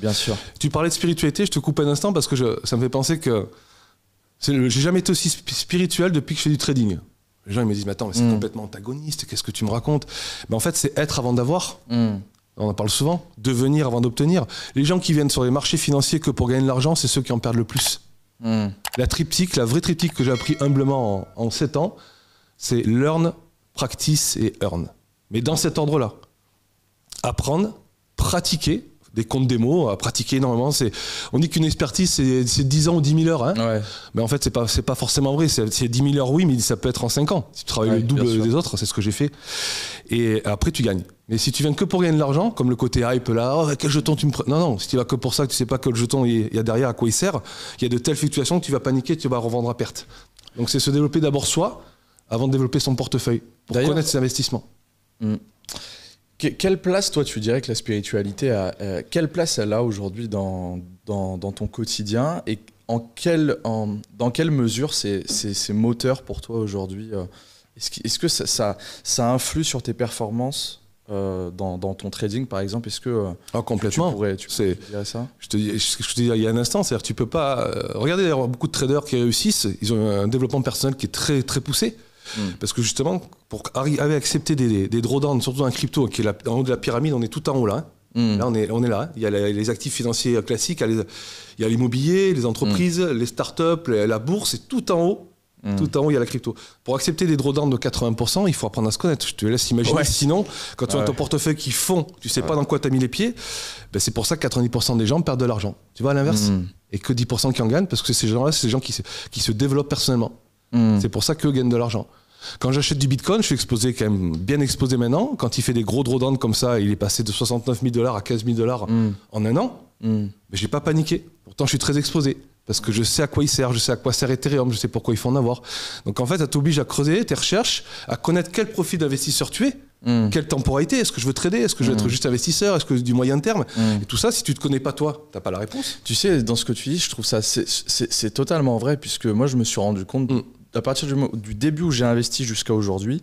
Bien sûr. Tu parlais de spiritualité, je te coupe un instant parce que ça me fait penser que j'ai jamais été aussi spirituel depuis que je fais du trading. Les gens ils me disent mais attends, mais c'est complètement antagoniste, qu'est-ce que tu me racontes? Mais en fait c'est être avant d'avoir. On en parle souvent, devenir avant d'obtenir. Les gens qui viennent sur les marchés financiers que pour gagner de l'argent, c'est ceux qui en perdent le plus. La vraie triptyque que j'ai appris humblement en 7 ans, c'est learn, practice et earn. Mais dans cet ordre-là. Apprendre, pratiquer, des comptes démos, à pratiquer énormément. On dit qu'une expertise, c'est 10 ans ou 10 000 heures. Hein. Ouais. Mais en fait, c'est pas forcément vrai. C'est 10 000 heures, oui, mais ça peut être en 5 ans. Si tu travailles le double des autres, c'est ce que j'ai fait. Et après, tu gagnes. Mais si tu viens que pour gagner de l'argent, comme le côté hype là, oh, quel jeton tu me prends? Non, si tu vas que pour ça, que tu sais pas quel jeton il y a derrière, à quoi il sert, il y a de telles fluctuations que tu vas paniquer, tu vas revendre à perte. Donc c'est se développer d'abord soi, avant de développer son portefeuille, pour connaître ses investissements. Quelle place, toi, tu dirais que la spiritualité a, quelle place elle a aujourd'hui dans ton quotidien et dans quelle mesure c'est moteur pour toi aujourd'hui? Est-ce que ça influe sur tes performances dans ton trading, par exemple? Est-ce que complètement. tu dirais ça? Je te dis il y a un instant, c'est-à-dire tu peux pas... regardez d'ailleurs beaucoup de traders qui réussissent, ils ont un développement personnel qui est très, très poussé. Parce que justement, pour arriver à accepter des drawdowns, surtout dans la crypto, qui est en haut de la pyramide, on est tout en haut là. Là, on est là. Il y a les actifs financiers classiques, il y a l'immobilier, les entreprises, les startups, la bourse, c'est tout en haut. Tout en haut, il y a la crypto. Pour accepter des drawdowns de 80%, il faut apprendre à se connaître. Je te laisse imaginer. Sinon, quand tu as ton portefeuille qui fond, tu sais pas dans quoi tu as mis les pieds, ben c'est pour ça que 90% des gens perdent de l'argent. Tu vois, à l'inverse. Et que 10% qui en gagnent, parce que ces gens-là, c'est des gens qui se développent personnellement. C'est pour ça qu'eux gagnent de l'argent. Quand j'achète du Bitcoin, je suis exposé, quand même bien exposé maintenant. Quand il fait des gros drawdowns comme ça, il est passé de 69 000 $ à 15 000 $ en un an, mais j'ai pas paniqué. Pourtant, je suis très exposé. Parce que je sais à quoi il sert, je sais à quoi sert Ethereum, je sais pourquoi il faut en avoir. Donc en fait, ça t'oblige à creuser tes recherches, à connaître quel profil d'investisseur tu es, quelle temporalité, est-ce que je veux trader, est-ce que je veux être juste investisseur, est-ce que du moyen terme. Et tout ça, si tu te connais pas toi, t'as pas la réponse. Tu sais, dans ce que tu dis, je trouve ça c'est totalement vrai, puisque moi je me suis rendu compte, à partir du début où j'ai investi jusqu'à aujourd'hui,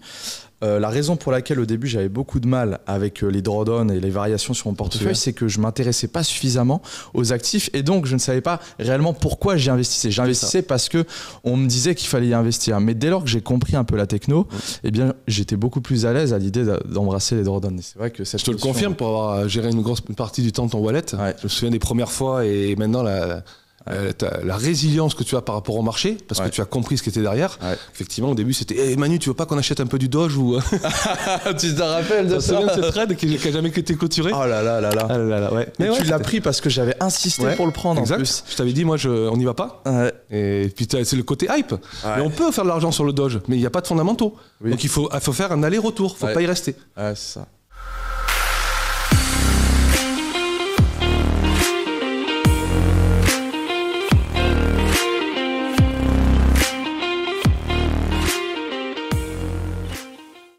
la raison pour laquelle au début j'avais beaucoup de mal avec les drawdowns et les variations sur mon portefeuille, c'est que je m'intéressais pas suffisamment aux actifs et donc je ne savais pas réellement pourquoi j'y investissais. J'investissais parce que on me disait qu'il fallait y investir. Mais dès lors que j'ai compris un peu la techno, eh bien j'étais beaucoup plus à l'aise à l'idée d'embrasser les drawdowns. Et c'est vrai que je te le confirme pour avoir géré une grosse partie du temps ton wallet. Ouais. Je me souviens des premières fois et maintenant la résilience que tu as par rapport au marché, parce que tu as compris ce qui était derrière. Effectivement, au début, c'était hey, Manu, tu veux pas qu'on achète un peu du Doge ou... Tu te rappelles de ça? Tu te souviens de cette trade qui n'a jamais été clôturée? Oh là là là là. Ah là là, ouais. Mais tu l'as pris parce que j'avais insisté pour le prendre. Exact. En plus. Je t'avais dit, moi, on n'y va pas. Et puis c'est le côté hype. Mais on peut faire de l'argent sur le Doge, mais il n'y a pas de fondamentaux. Donc il faut faire un aller-retour. Il ne faut pas y rester. C'est ça.